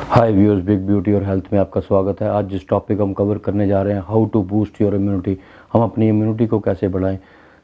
हाय viewers, big beauty और health में आपका स्वागत है। आज जिस टॉपिक हम कवर करने जा रहे हैं, how to boost your immunity, हम अपनी इम्यूनिटी को कैसे बढ़ाएं।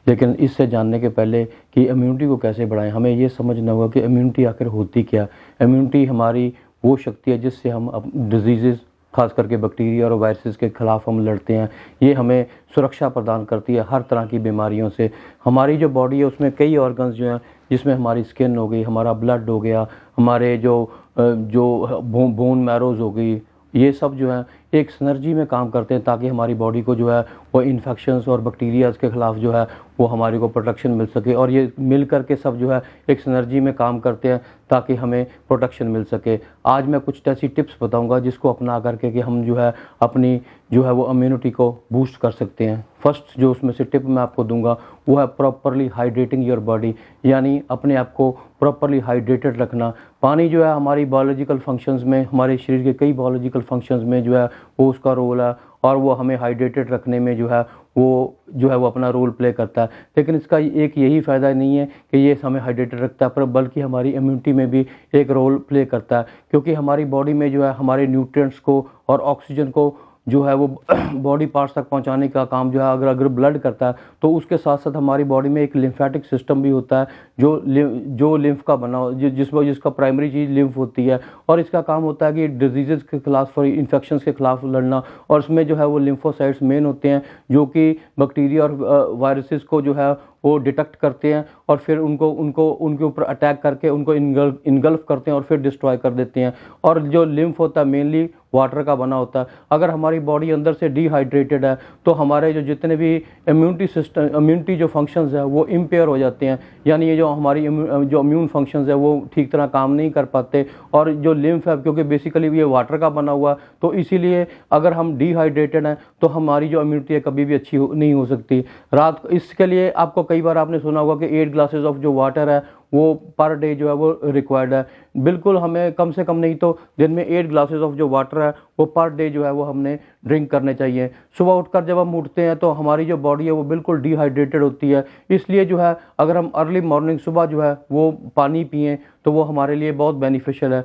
लेकिन इससे जानने के पहले कि इम्यूनिटी को कैसे बढ़ाएं, हमें ये समझना होगा कि इम्यूनिटी आखिर होती क्या। इम्यूनिटी हमारी वो शक्ति है जिससे हम डिजीज़, खास करके बैक्टीरिया और वायरसेस के ख़िलाफ़ हम लड़ते हैं। ये हमें सुरक्षा प्रदान करती है हर तरह की बीमारियों से। हमारी जो बॉडी है उसमें कई ऑर्गन्स जो हैं, जिसमें हमारी स्किन हो गई, हमारा ब्लड हो गया, हमारे जो बोन मैरोज हो गई, ये सब जो है एक सिनर्जी में काम करते हैं ताकि हमारी बॉडी को जो है वो इन्फेक्शंस और बैक्टीरियाज़ के ख़िलाफ़ जो है वो हमारे को प्रोटेक्शन मिल सके। और ये मिल कर के सब जो है एक सिनर्जी में काम करते हैं ताकि हमें प्रोटेक्शन मिल सके। आज मैं कुछ ऐसी टिप्स बताऊंगा जिसको अपना करके कि हम जो है अपनी जो है वो इम्यूनिटी को बूस्ट कर सकते हैं। फर्स्ट जो उसमें से टिप मैं आपको दूंगा वो है प्रॉपरली हाइड्रेटिंग योर बॉडी, यानी अपने आप को प्रॉपरली हाइड्रेटेड रखना। पानी जो है हमारी बायोलॉजिकल फंक्शंस में, हमारे शरीर के कई बायोलॉजिकल फंक्शंस में जो है वो उसका रोल है और वो हमें हाइड्रेटेड रखने में जो है वो अपना रोल प्ले करता है। लेकिन इसका एक यही फ़ायदा नहीं है कि ये हमें हाइड्रेटेड रखता है, पर बल्कि हमारी इम्यूनिटी में भी एक रोल प्ले करता है, क्योंकि हमारी बॉडी में जो है हमारे न्यूट्रिएंट्स को और ऑक्सीजन को जो है वो बॉडी पार्ट्स तक पहुंचाने का काम जो है अगर ब्लड करता है, तो उसके साथ साथ हमारी बॉडी में एक लिम्फेटिक सिस्टम भी होता है जो लिम्फ का बना हो, जिसका प्राइमरी चीज़ लिम्फ होती है। और इसका काम होता है कि डिजीज़ के खिलाफ, इन्फेक्शंस के खिलाफ लड़ना। और इसमें जो है वो लिम्फोसाइट्स मेन होते हैं जो कि बैक्टीरिया और वायरसेस को जो है वो डिटेक्ट करते हैं और फिर उनके ऊपर अटैक करके उनको इनगल्फ करते हैं और फिर डिस्ट्रॉय कर देते हैं। और जो लिम्फ होता है मेनली वाटर का बना होता है। अगर हमारी बॉडी अंदर से डिहाइड्रेटेड है तो हमारे जो जितने भी इम्यूनिटी जो फंक्शंस है वो इम्पेयर हो जाते हैं, यानी ये जो हमारी जो इम्यून फंक्शंस है वो ठीक तरह काम नहीं कर पाते। और जो लिम्फ है, क्योंकि बेसिकली ये वाटर का बना हुआ, तो इसीलिए अगर हम डिहाइड्रेटेड हैं तो हमारी जो इम्यूनिटी है कभी भी अच्छी नहीं हो सकती। इसके लिए आपको कई बार आपने सुना होगा कि 8 ग्लासेस ऑफ जो वाटर है वो पर डे जो है वो रिक्वायर्ड है। बिल्कुल, हमें कम से कम नहीं तो दिन में 8 ग्लासेस ऑफ जो वाटर है वो पर डे जो है वो हमने ड्रिंक करने चाहिए। सुबह उठकर जब हम उठते हैं तो हमारी जो बॉडी है वो बिल्कुल डिहाइड्रेटेड होती है, इसलिए जो है अगर हम अर्ली मॉर्निंग सुबह जो है वो पानी पिएं तो वो हमारे लिए बहुत बेनिफिशियल है।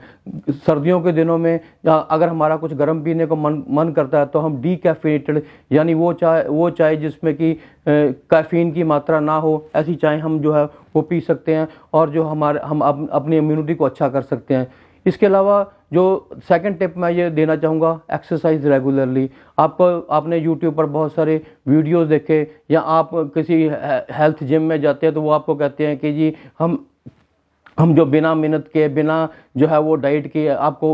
सर्दियों के दिनों में अगर हमारा कुछ गर्म पीने को मन करता है तो हम डीकैफिनेटेड, यानी वो चाय जिसमें कि कैफीन की मात्रा ना हो, ऐसी चाय हम जो है वो पी सकते हैं और जो हम अपनी इम्यूनिटी को अच्छा कर सकते हैं। इसके अलावा जो सेकंड टिप मैं ये देना चाहूँगा, एक्सरसाइज रेगुलरली। आपने यूट्यूब पर बहुत सारे वीडियोस देखे या आप किसी हेल्थ जिम में जाते हैं तो वो आपको कहते हैं कि जी हम जो बिना मेहनत के, बिना जो है वो डाइट के आपको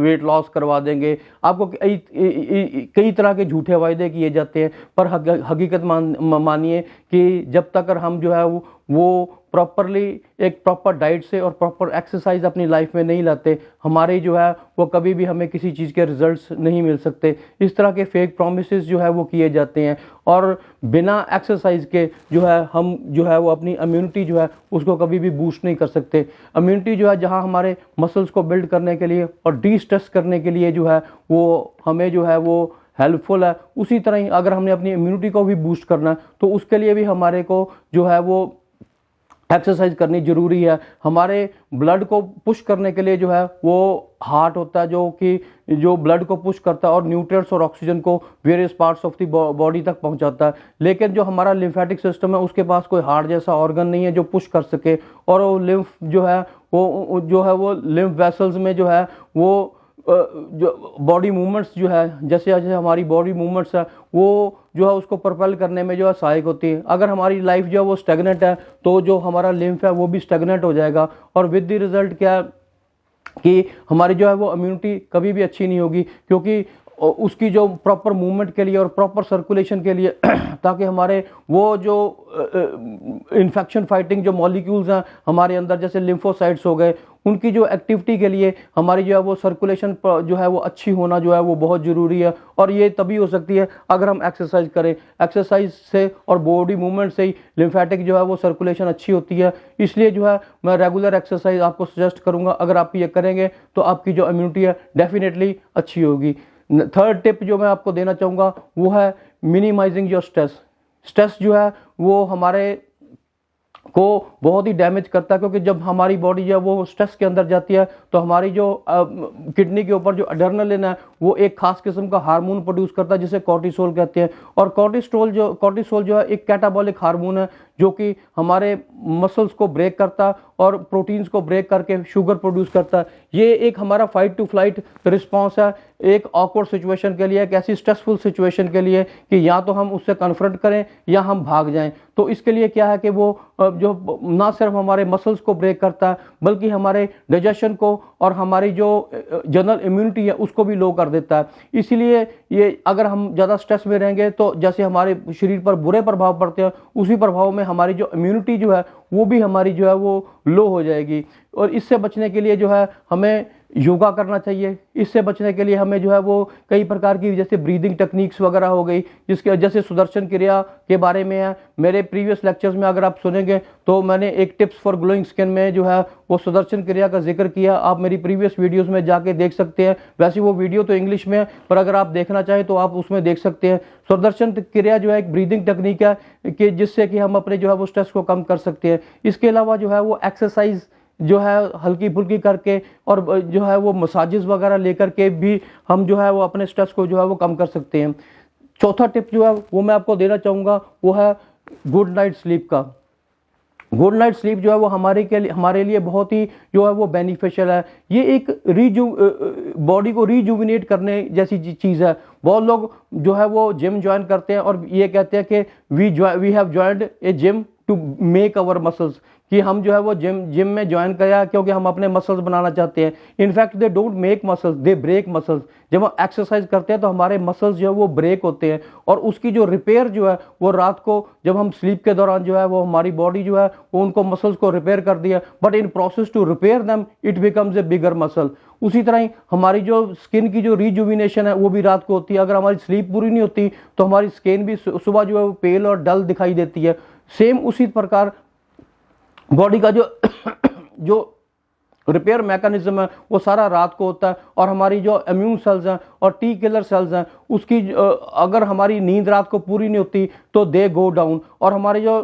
वेट लॉस करवा देंगे। आपको कई तरह के झूठे वायदे किए जाते हैं, पर हकीकत मानिए कि जब तक हम जो है वो प्रॉपरली एक प्रॉपर डाइट से और प्रॉपर एक्सरसाइज अपनी लाइफ में नहीं लाते, हमारे जो है वो कभी भी हमें किसी चीज़ के रिजल्ट्स नहीं मिल सकते। इस तरह के फेक प्रॉमिसेस जो है वो किए जाते हैं और बिना एक्सरसाइज के जो है हम जो है वो अपनी इम्यूनिटी जो है उसको कभी भी बूस्ट नहीं कर सकते। इम्यूनिटी जो है जहां हमारे मसल्स को बिल्ड करने के लिए और डी स्ट्रेस करने के लिए जो है वो हमें जो है वो हेल्पफुल है, उसी तरह ही अगर हमने अपनी इम्यूनिटी को भी बूस्ट करना है तो उसके लिए भी हमारे को जो है वो एक्सरसाइज करनी जरूरी है। हमारे ब्लड को पुश करने के लिए जो है वो हार्ट होता है जो ब्लड को पुश करता है और न्यूट्रिएंट्स और ऑक्सीजन को various parts of the body तक पहुंचाता है। लेकिन जो हमारा लिम्फेटिक सिस्टम है उसके पास कोई हार्ट जैसा ऑर्गन नहीं है जो पुश कर सके, और वो लिम्फ जो है वो लिम्फ वेसल्स में जो है वो जो बॉडी मूवमेंट्स जो है, जैसे जैसे हमारी बॉडी मूवमेंट्स है वो जो है उसको propel करने में जो है सहायक होती है। अगर हमारी लाइफ जो है वो स्टेगनेंट है तो जो हमारा लिम्फ है वो भी स्टेगनेंट हो जाएगा और विद द रिजल्ट क्या है कि हमारी जो है वो इम्यूनिटी कभी भी अच्छी नहीं होगी, क्योंकि उसकी जो प्रॉपर मूवमेंट के लिए और प्रॉपर सर्कुलेशन के लिए ताकि हमारे वो जो इन्फेक्शन फाइटिंग जो मॉलिक्यूल्स हैं हमारे अंदर, जैसे लिम्फोसाइट्स हो गए, उनकी जो एक्टिविटी के लिए हमारी जो है वो सर्कुलेशन जो है वो अच्छी होना जो है वो बहुत ज़रूरी है। और ये तभी हो सकती है अगर हम एक्सरसाइज करें। एक्सरसाइज से और बॉडी मूवमेंट से ही लिम्फेटिक जो है वो सर्कुलेशन अच्छी होती है। इसलिए जो है मैं रेगुलर एक्सरसाइज आपको सजेस्ट करूँगा। अगर आप ये करेंगे तो आपकी जो इम्यूनिटी है डेफिनेटली अच्छी होगी। थर्ड टिप जो मैं आपको देना चाहूँगा वो है मिनिमाइजिंग योर स्ट्रेस। स्ट्रेस जो है वो हमारे को बहुत ही डैमेज करता है, क्योंकि जब हमारी बॉडी जो है वो स्ट्रेस के अंदर जाती है तो हमारी जो किडनी के ऊपर जो एड्रेनलिन है वो एक खास किस्म का हार्मोन प्रोड्यूस करता है जिसे कॉर्टिसोल कहते हैं। और कॉर्टिसोल जो है एक कैटाबॉलिक हार्मोन है जो कि हमारे मसल्स को ब्रेक करता है और प्रोटीन्स को ब्रेक करके शुगर प्रोड्यूस करता है। ये एक हमारा फाइट टू फ्लाइट रिस्पॉन्स है एक ऑकवर्ड सिचुएशन के लिए, एक ऐसी स्ट्रेसफुल सिचुएशन के लिए कि या तो हम उससे कन्फ्रंट करें या हम भाग जाएं। तो इसके लिए क्या है कि वो जो ना सिर्फ हमारे मसल्स को ब्रेक करता है बल्कि हमारे डाइजेशन को और हमारी जो जनरल इम्यूनिटी है उसको भी लो कर देता है। इसीलिए ये अगर हम ज़्यादा स्ट्रेस में रहेंगे तो जैसे हमारे शरीर पर बुरे प्रभाव पड़ते हैं उसी प्रभाव में हमारी जो इम्यूनिटी जो है वो भी हमारी जो है वो लो हो जाएगी। और इससे बचने के लिए जो है हमें योगा करना चाहिए। इससे बचने के लिए हमें जो है वो कई प्रकार की जैसे ब्रीदिंग टेक्निक्स वगैरह हो गई, जिसके जैसे सुदर्शन क्रिया के बारे में है मेरे प्रीवियस लेक्चर्स में अगर आप सुनेंगे तो मैंने एक टिप्स फॉर ग्लोइंग स्किन में जो है वो सुदर्शन क्रिया का जिक्र किया। आप मेरी प्रीवियस वीडियोस में जाके देख सकते हैं। वैसे वो वीडियो तो इंग्लिश में है पर अगर आप देखना चाहें तो आप उसमें देख सकते हैं। सुदर्शन क्रिया जो है एक ब्रीदिंग टेक्निक है कि जिससे कि हम अपने जो है वो स्ट्रेस को कम कर सकते हैं। इसके अलावा जो है वो एक्सरसाइज जो है हल्की फुल्की करके और जो है वो मसाजेस वगैरह लेकर के भी हम जो है वो अपने स्ट्रेस को जो है वो कम कर सकते हैं। चौथा टिप जो है वो मैं आपको देना चाहूँगा वो है गुड नाइट स्लीप का। गुड नाइट स्लीप जो है वो हमारे लिए बहुत ही जो है वो बेनिफिशियल है। ये एक बॉडी को रिजुविनेट करने जैसी चीज़ है। बहुत लोग जो है वो जिम ज्वाइन करते हैं और ये कहते हैं कि we have joined a gym to make our muscles, कि हम जो है वो जिम में ज्वाइन किया क्योंकि हम अपने मसल्स बनाना चाहते हैं। In fact they don't make muscles, they break muscles. जब हम एक्सरसाइज करते हैं तो हमारे मसल्स जो है वो ब्रेक होते हैं और उसकी जो रिपेयर जो है वो रात को जब हम स्लीप के दौरान जो है वो हमारी बॉडी जो है वो उनको मसल्स को रिपेयर कर दिया, but in process to repair them it becomes a bigger muscle. उसी तरह ही हमारी जो स्किन की जो रिजुविनेशन है वो भी रात को होती है। अगर हमारी स्लीप पूरी नहीं होती तो हमारी स्किन भी सुबह जो है वो पेल और डल दिखाई देती है। सेम उसी प्रकार बॉडी का जो रिपेयर मैकेनिज्म है वो सारा रात को होता है और हमारी जो इम्यून सेल्स हैं और टी किलर सेल्स हैं उसकी अगर हमारी नींद रात को पूरी नहीं होती तो दे गो डाउन और हमारी जो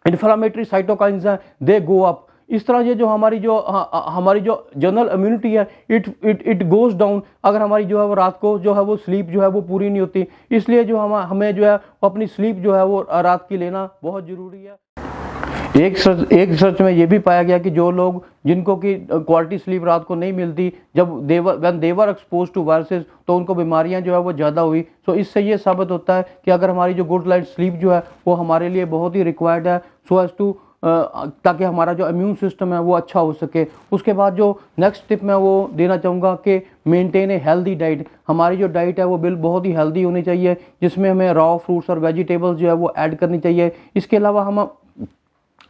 इन्फ्लामेटरी साइटोकाइंस हैं दे गो अप। इस तरह ये जो हमारी जो जनरल इम्यूनिटी है इट गोज डाउन अगर हमारी जो है वो रात को जो है वो स्लीप जो है वो पूरी नहीं होती। इसलिए जो हमें जो है अपनी स्लीप जो है वो रात की लेना बहुत ज़रूरी है। एक रिसर्च में ये भी पाया गया कि जो लोग जिनको की क्वालिटी स्लीप रात को नहीं मिलती जब when they were exposed to viruses तो उनको बीमारियां जो है वो ज़्यादा हुई। सो इससे ये साबित होता है कि अगर हमारी जो गुड नाइट स्लीप जो है वो हमारे लिए बहुत ही रिक्वायर्ड है सो एज टू ताकि हमारा जो इम्यून सिस्टम है वो अच्छा हो सके। उसके बाद जो नेक्स्ट टिप मैं वो देना चाहूँगा कि मेंटेन ए हेल्दी डाइट। हमारी जो डाइट है वो बहुत ही हेल्दी होनी चाहिए जिसमें हमें रॉ फ्रूट्स और वेजिटेबल्स जो है वो ऐड करनी चाहिए। इसके अलावा हम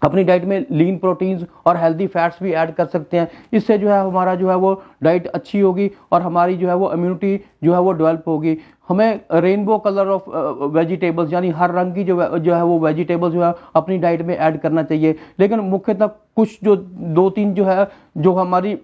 अपनी डाइट में लीन प्रोटीन्स और हेल्दी फैट्स भी ऐड कर सकते हैं। इससे जो है हमारा जो है वो डाइट अच्छी होगी और हमारी जो है वो इम्यूनिटी जो है वो डेवलप होगी। हमें रेनबो कलर ऑफ वेजिटेबल्स यानी हर रंग की जो है वो वेजिटेबल्स जो है अपनी डाइट में ऐड करना चाहिए। लेकिन मुख्यतः कुछ जो 2-3 जो है जो हमारी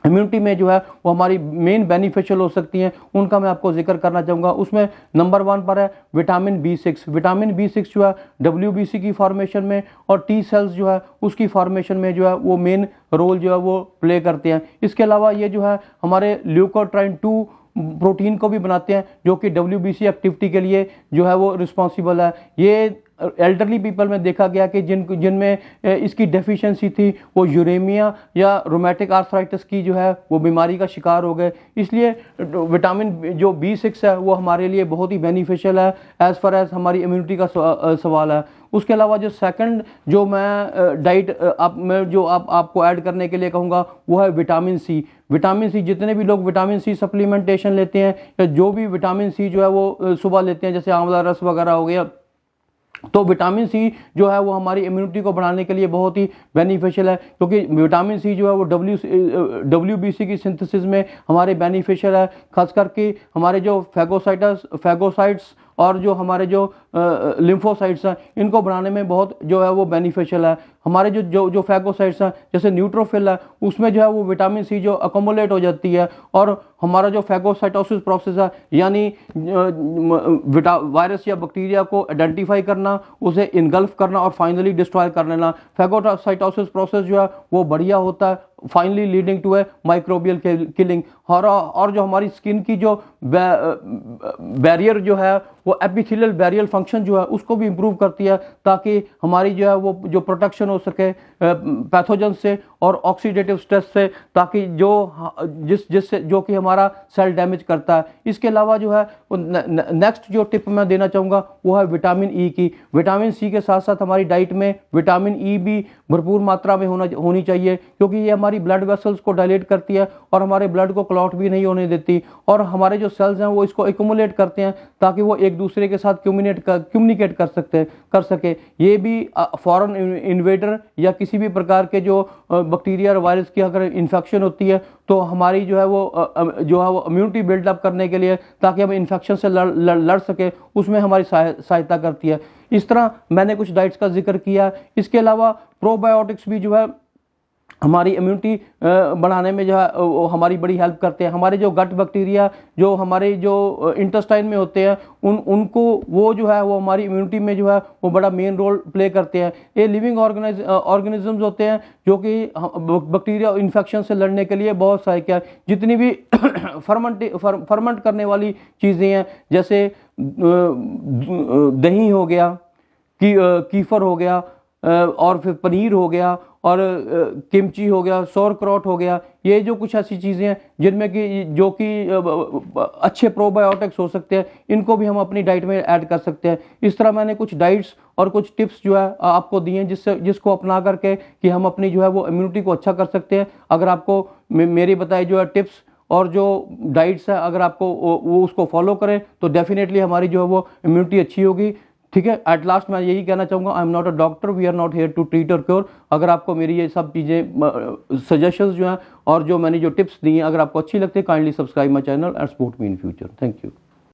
इम्यूनिटी में जो है वो हमारी मेन बेनिफिशियल हो सकती हैं उनका मैं आपको जिक्र करना चाहूँगा। उसमें नंबर 1 पर है विटामिन B6। विटामिन B6 जो है WBC की फॉर्मेशन में और टी सेल्स जो है उसकी फॉर्मेशन में जो है वो मेन रोल जो है वो प्ले करते हैं। इसके अलावा ये जो है हमारे ल्यूकोट्राइन 2 प्रोटीन को भी बनाते हैं जो कि WBC एक्टिविटी के लिए जो है वो रिस्पॉन्सिबल है। ये एल्डरली पीपल में देखा गया कि जिनमें इसकी डेफिशिएंसी थी वो यूरेमिया या रोमेटिक आर्थराइटिस की जो है वो बीमारी का शिकार हो गए। इसलिए विटामिन जो B6 है वो हमारे लिए बहुत ही बेनिफिशियल है एज़ फार एज हमारी इम्यूनिटी का सवाल है। उसके अलावा जो सेकंड जो मैं डाइट आपको ऐड करने के लिए कहूँगा वो है विटामिन सी। विटामिन सी जितने भी लोग विटामिन सी सप्लीमेंटेशन लेते हैं या जो भी विटामिन सी जो है वो सुबह लेते हैं जैसे आंवला रस वगैरह हो गया तो विटामिन सी जो है वो हमारी इम्यूनिटी को बढ़ाने के लिए बहुत ही बेनिफिशियल है क्योंकि विटामिन सी जो है वो WBC की सिंथेसिस में हमारे बेनिफिशियल है। खास करके हमारे जो फैगोसाइट्स और जो हमारे जो लिम्फोसाइट्स हैं इनको बढ़ाने में बहुत जो है वो बेनिफिशियल है। हमारे जो जो जो फैगोसाइट्स हैं जैसे न्यूट्रोफिल है उसमें जो है वो विटामिन सी जो अकोमुलेट हो जाती है और हमारा जो फैगोसाइटोसिस प्रोसेस है यानी वायरस या बैक्टीरिया को आइडेंटिफाई करना, उसे इनगल्फ करना और फाइनली डिस्ट्रॉय कर लेना। फैगोसाइटोसिस प्रोसेस जो है वो बढ़िया होता है, finally leading to a microbial killing. और जो हमारी स्किन की जो बैरियर जो है वो एपिथेलियल बैरियर फंक्शन जो है उसको भी इंप्रूव करती है ताकि हमारी जो है वो जो प्रोटेक्शन हो सके पैथोजन से और ऑक्सीडेटिव स्ट्रेस से, ताकि जिससे जो कि हमारा सेल डैमेज करता है। इसके अलावा जो है नेक्स्ट जो टिप मैं देना चाहूँगा वो है विटामिन ई की। विटामिन सी के साथ साथ हमारी डाइट में विटामिन ई भी भरपूर मात्रा में होनी चाहिए, क्योंकि ये हमारी ब्लड वेसल्स को डायलेट करती है और हमारे ब्लड को क्लॉट भी नहीं होने देती, और हमारे जो सेल्स हैं वो इसको एक्यूमुलेट करते हैं ताकि वो एक दूसरे के साथ कम्युनिकेट कर सके। ये भी फॉरेन इन्वेडर या किसी भी प्रकार के जो बैक्टीरिया और वायरस की अगर इन्फेक्शन होती है तो हमारी जो है वो इम्यूनिटी बिल्डअप करने के लिए, ताकि हम इन्फेक्शन से लड़ सके, उसमें हमारी सहायता करती है। इस तरह मैंने कुछ डाइट्स का जिक्र किया। इसके अलावा प्रोबायोटिक्स भी जो है हमारी इम्यूनिटी बढ़ाने में जो है हमारी बड़ी हेल्प करते हैं। हमारे जो गट बैक्टीरिया जो हमारे जो इंटेस्टाइन में होते हैं उनको वो जो है वो हमारी इम्यूनिटी में जो है वो बड़ा मेन रोल प्ले करते हैं। ये लिविंग ऑर्गेनिजम्स होते हैं जो कि बैक्टीरिया इन्फेक्शन से लड़ने के लिए बहुत सहायक है। जितनी भी फर्मेंट करने वाली चीज़ें हैं जैसे दही हो गया, कीफर हो गया, और फिर पनीर हो गया, और किमची हो गया, सौरक्रॉट हो गया, ये जो कुछ ऐसी चीज़ें हैं जिनमें कि जो कि अच्छे प्रोबायोटिक्स हो सकते हैं, इनको भी हम अपनी डाइट में ऐड कर सकते हैं। इस तरह मैंने कुछ डाइट्स और कुछ टिप्स जो है आपको दिए हैं जिसको अपना करके कि हम अपनी जो है वो इम्यूनिटी को अच्छा कर सकते हैं। अगर आपको मेरी बताई जो है टिप्स और जो डाइट्स है अगर आपको वो उसको फॉलो करें तो डेफिनेटली हमारी जो है वो इम्यूनिटी अच्छी होगी। ठीक है, एट लास्ट मैं यही कहना चाहूँगा, I am not a doctor, we are not here to treat और क्योर। अगर आपको मेरी ये सब चीज़ें सजेशंस जो हैं और जो मैंने जो टिप्स दी हैं अगर आपको अच्छी लगती है, kindly subscribe my channel and support me in future. Thank you.